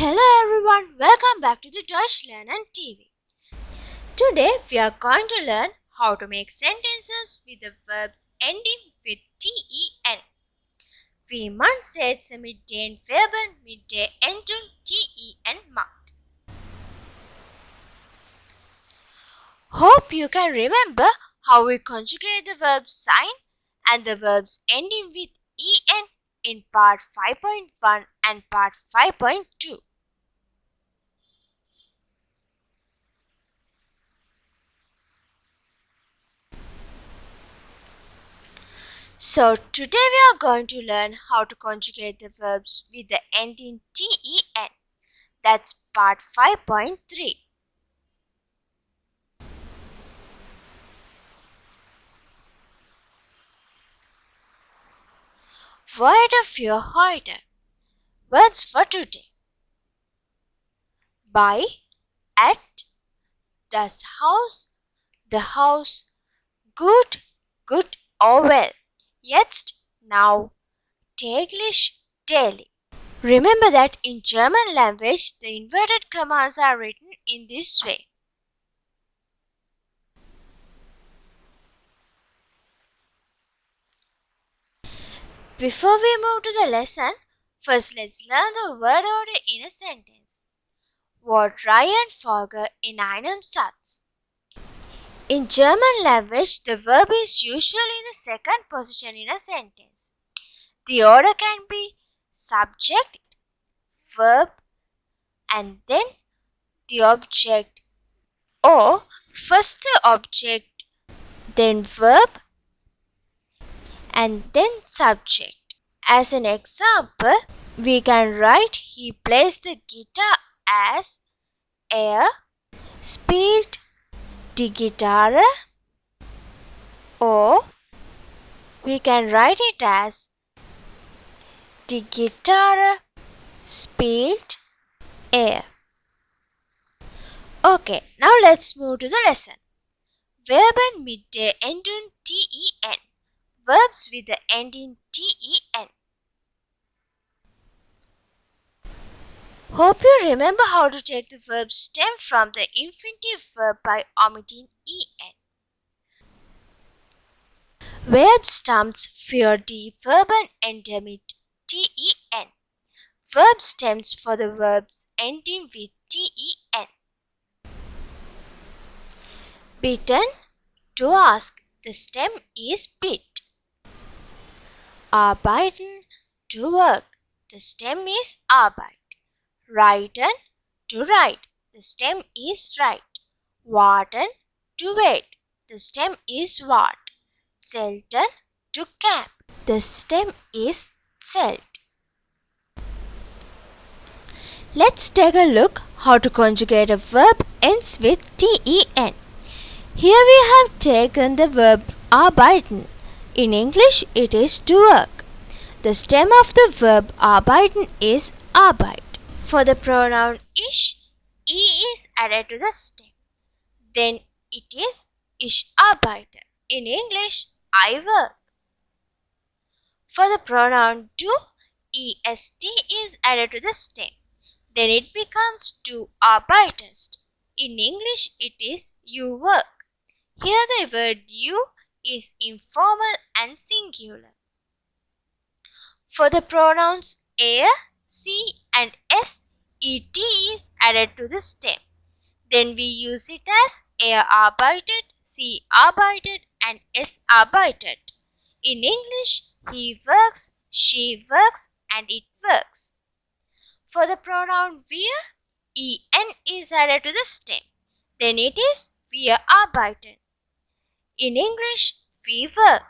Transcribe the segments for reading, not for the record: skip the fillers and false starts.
Hello everyone, welcome back to the Deutsch Lernen TV. Today we are going to learn how to make sentences with the verbs ending with ten. Wie man Sätze mit den Verben mit der Endung ten macht. Hope you can remember how we conjugate the verb sign and the verbs ending with en in part 5.1 and part 5.2. So today we are going to learn how to conjugate the verbs with the ending ten. That's part 5.3. Wörter für heute. Words for today. Bei, at, das Haus, the house, good, good or well. Jetzt, now, täglich, daily. Remember that in German language, the inverted commas are written in this way. Before we move to the lesson, first let's learn the word order in a sentence. Wort Reihenfolge in einem Satz. In German language, the verb is usually in the second position in a sentence. The order can be subject, verb, and then the object, or first the object, then verb, and then subject. As an example, we can write he plays the guitar as spielt die Gitarre, or we can write it as die Gitarre spielt Okay, now let's move to the lesson. Verben mit der Endung ten. Verbs with the ending ten. Hope you remember how to take the verb stem from the infinitive verb by omitting en. Verbstems für die Verben enden mit ten. Verb stems for the verbs ending with ten. Bitten, to ask. The stem is bit. Arbeiten, to work. The stem is arbeit. Writen, to write. The stem is write. Warten, to wait. The stem is wart. Zelten, to camp. The stem is zelt. Let's take a look how to conjugate a verb ends with ten. Here we have taken the verb arbeiten. In English, it is to work. The stem of the verb arbeiten is arbeit. For the pronoun ich, e is added to the stem. Then it is ich arbeite. In English, I work. For the pronoun du, est is added to the stem. Then it becomes du arbeitest. In English, it is you work. Here the word you is informal and singular. For the pronouns sie and et is added to the stem. Then we use it as arbeitet, sie arbeitet and es arbeitet. In English, he works, she works and it works. For the pronoun wir, en is added to the stem. Then it is wir arbeiten. In English, we work.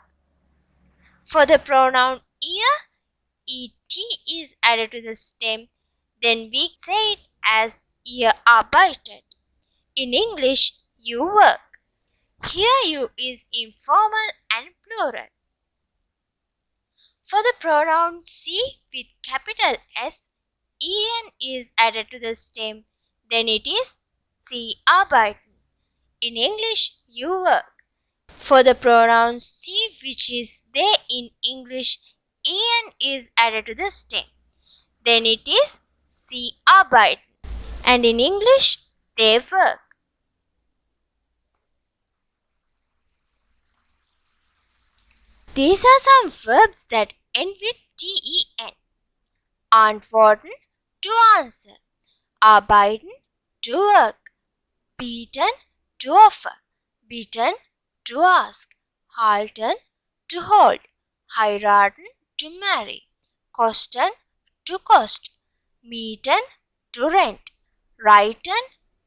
For the pronoun et is added to the stem. Then we say it as ihr arbeitet. In English, you work. Here you is informal and plural. For the pronoun sie with capital S, en is added to the stem. Then it is sie arbeiten. In English, you work. For the pronoun sie which is they in English, en is added to the stem. Then it is sie arbeiten. And in English, they work. These are some verbs that end with ten. Antworten, to answer. Arbeiten, to work. Bieten, to offer. Bitten, to ask. Halten, to hold. Heiraten, to marry. Kosten, to cost. Mieten, to rent. Reiten,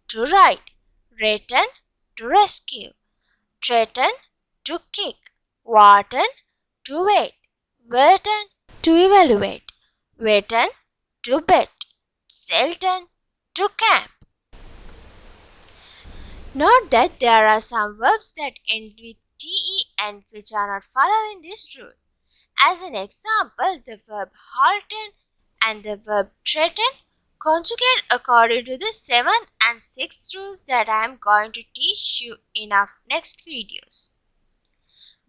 to ride. Retten, to rescue. Threaten, to kick. Warten, to wait. Werten, to evaluate. Wetten, to bet. Selten, to camp. Note that there are some verbs that end with ten which are not following this rule. As an example, the verb halten and the verb threaten conjugate according to the 7th and 6th rules that I am going to teach you in our next videos.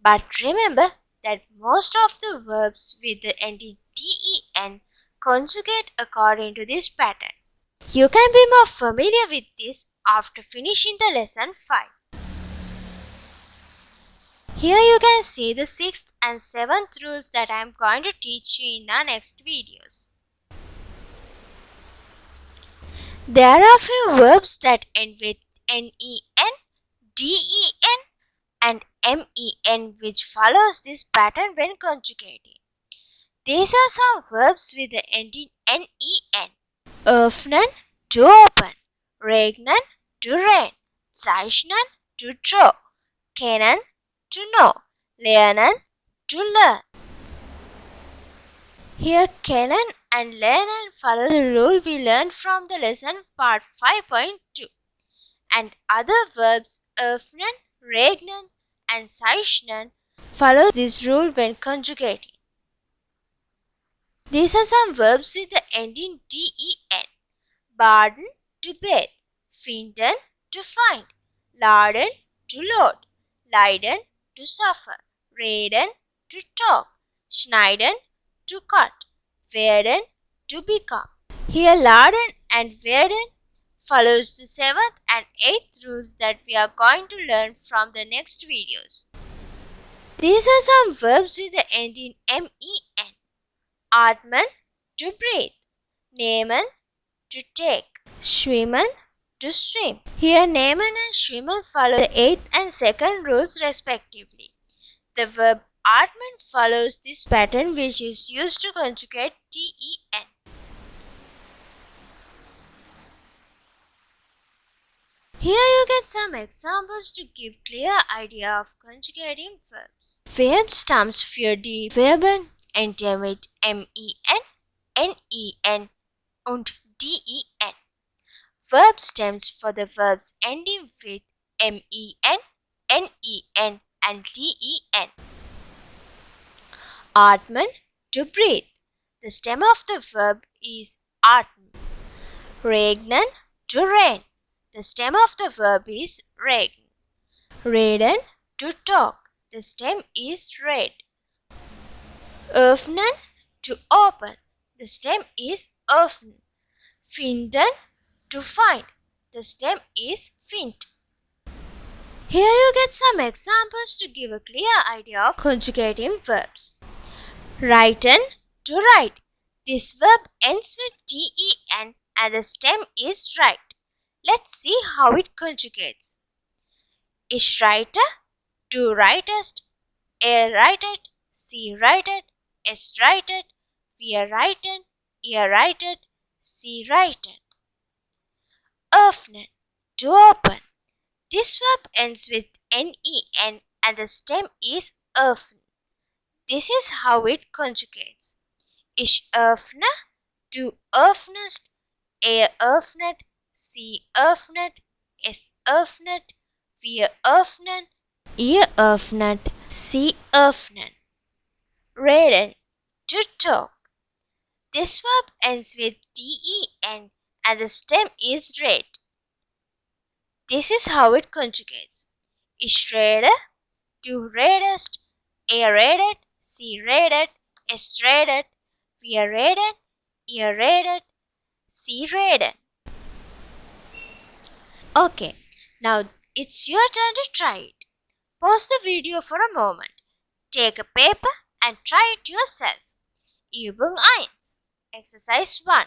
But remember that most of the verbs with the ending ten conjugate according to this pattern. You can be more familiar with this after finishing the lesson 5. Here you can see the 6th and 7th rules that I am going to teach you in our next videos. There are few verbs that end with nen, den and men which follows this pattern when conjugating. These are some verbs with the ending nen. Öffnen, to open. Regnen, to rain. Zeichnen, to draw. Kennen, to know. Lernen, to learn. Here kennen and lernen follow the rule we learned from the lesson part 5.2. And other verbs öffnen, regnen and zeichnen follow this rule when conjugating. These are some verbs with the ending den. Baden, to bathe. Finden, to find. Laden, to load. Leiden, to suffer. Reden, to talk. Schneiden, to cut. Werden, to become. Here laden and werden follows the 7th and 8th rules that we are going to learn from the next videos. These are some verbs with the ending men. Atmen, to breathe. Nehmen, to take. Schwimmen, to swim. Here nehmen and schwimmen follow the 8th and 2nd rules respectively. The verb atmen follows this pattern which is used to conjugate ten. Here you get some examples to give clear idea of conjugating verbs. Verb stems für die Verben enden mit men, nen und den. Verb stems for the verbs ending with men, nen and den. Atmen, to breathe. The stem of the verb is atmen. Regnen, to rain. The stem of the verb is regen. Reden, to talk. The stem is red. Öffnen, to open. The stem is öffnen. Finden, to find. The stem is find. Here you get some examples to give a clear idea of conjugating verbs. Reiten, to ride. This verb ends with ten and the stem is right. Let's see how it conjugates. Ich reite, du reitest, er reitet, sie reitet, es reitet, wir reiten, ihr reitet, sie reitet. Öffnen, to open. This verb ends with nen and the stem is öffnen. This is how it conjugates. Ich öffne, du öffnest, er öffnet, sie öffnet, es öffnet, wir öffnen, ihr öffnet, sie öffnen. Reden, to talk. This verb ends with den and the stem is red. This is how it conjugates. Ich rede, du redest, er redet, sie redet, es redet, wir reden, ihr redet, Sie reden. Okay, now it's your turn to try it. Pause the video for a moment. Take a paper and try it yourself. Übung 1. Exercise 1.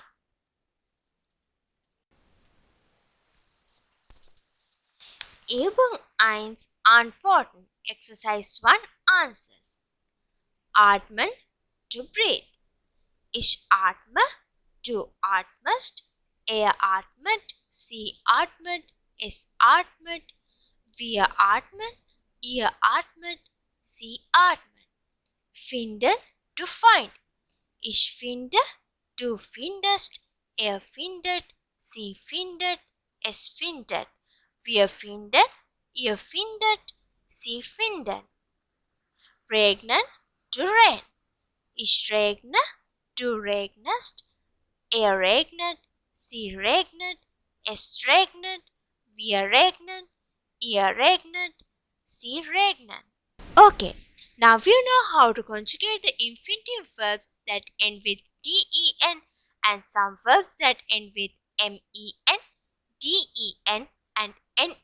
Übung 1. Antworten. Exercise 1. Answers. Atmen, to breathe. Ich atme, du atmest, atmet, sie atmet, es atmet, wir atmen, ihr atmet, sie atmen. Finden, to find. Ich finde, du findest, findet, sie findet, es findet, wir finden, ihr findet, sie finden. Regnen, to rain. Ich regne, du regnest, regnet, sie regnet, es regnet, wir regnen, ihr regnet, sie regnen. Okay, now you know how to conjugate the infinitive verbs that end with den and some verbs that end with men, den, and nen.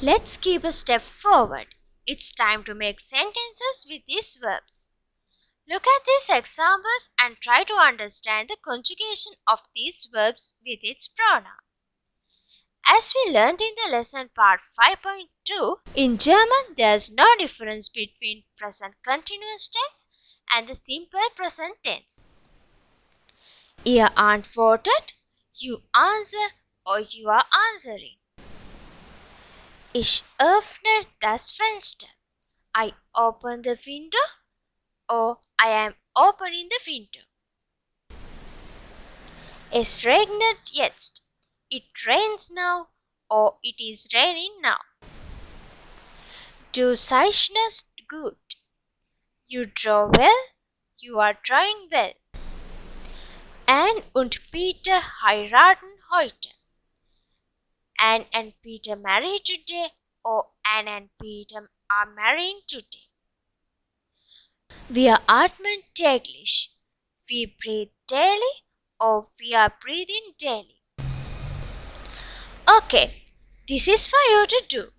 Let's keep a step forward. It's time to make sentences with these verbs. Look at these examples and try to understand the conjugation of these verbs with its pronoun. As we learned in the lesson part 5.2, in German there's no difference between present continuous tense and the simple present tense. Ihr antwortet, you answer or you are answering. Ich öffne das Fenster. I open the window or I am opening the window. Es regnet jetzt. It rains now or it is raining now. Du zeichnest gut. You draw well. You are drawing well. Anne und Peter heiraten heute. Anne and Peter marry today or Anne and Peter are marrying today. Wir atmen täglich. We breathe daily or we are breathing daily. Okay, this is for you to do.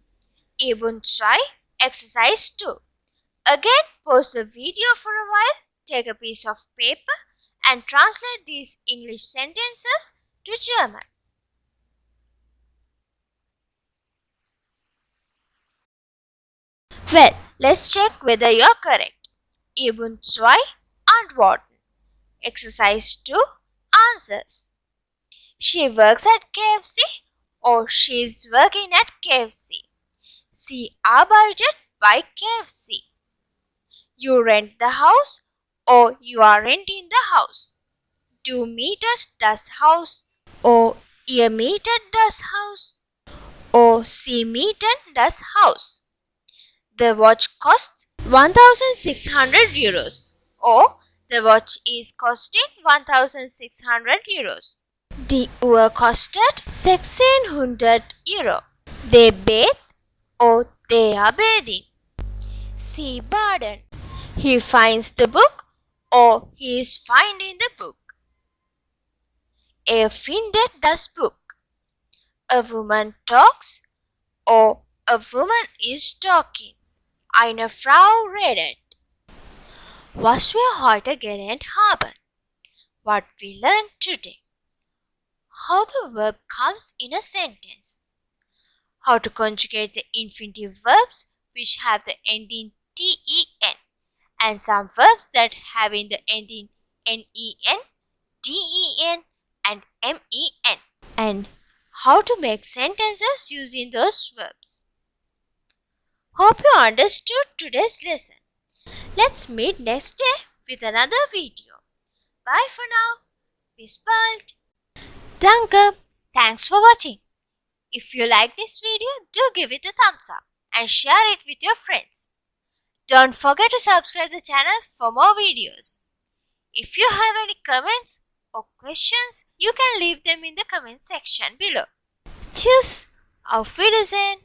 Übung 2, exercise 2. Again, pause the video for a while, take a piece of paper and translate these English sentences to German. Well, let's check whether you're correct. Übung 2, Antworten. Exercise 2, Answers. She works at KFC or she is working at KFC. Sie arbeitet bei KFC. You rent the house or you are renting the house. Du mietest das Haus or ihr mietet das Haus or sie mieten das Haus. The watch costs 1,600 euros or the watch is costing 1,600 euros. Die Uhr kostet 1600 Euro. They bathe or they are bathing. Sie baden. He finds the book or he is finding the book. Findet das Buch. A woman talks or a woman is talking. Eine Frau redet. Was wir heute gelernt haben. What we learned today. How the verb comes in a sentence. How to conjugate the infinitive verbs which have the ending ten and some verbs that have in the ending nen, den and men. And how to make sentences using those verbs. Hope you understood today's lesson. Let's meet next day with another video. Bye for now. Bis bald. Danke. Thanks for watching. If you like this video, do give it a thumbs up and share it with your friends. Don't forget to subscribe the channel for more videos. If you have any comments or questions, you can leave them in the comment section below. Tschüss. Auf Wiedersehen.